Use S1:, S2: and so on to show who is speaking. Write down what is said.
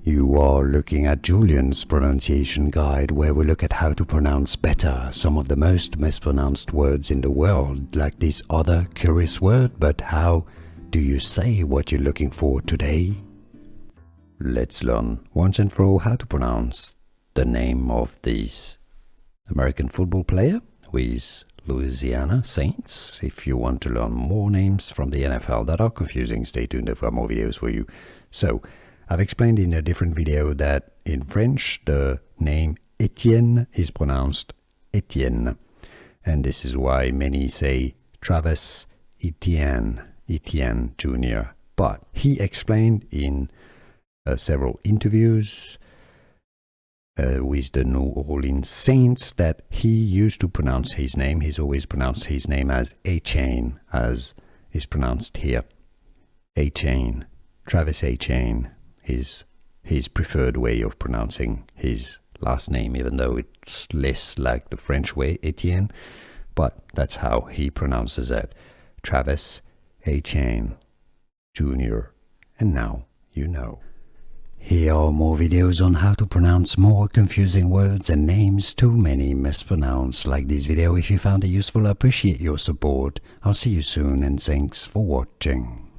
S1: You are looking at Julian's pronunciation guide, where we look at how to pronounce better some of the most mispronounced words in the world, like this other curious word. But how do you say what you're looking for today? Let's learn once and for all how to pronounce the name of this American football player who is Louisiana Saints. If you want to learn more names from the NFL that are confusing, stay tuned for more videos for you. So, I've explained in a different video that in French, the name Etienne is pronounced Etienne. And this is why many say Travis Etienne Jr. But he explained in several interviews with the New Orleans Saints that he used to pronounce his name. He's always pronounced his name as Etienne, as is pronounced here. Etienne. Travis Etienne is his preferred way of pronouncing his last name, even though it's less like the French way, Etienne. But that's how he pronounces it. Travis Etienne Jr. And now you know. Here are more videos on how to pronounce more confusing words and names too many mispronounced. Like this video if you found it useful. I appreciate your support. I'll see you soon and thanks for watching.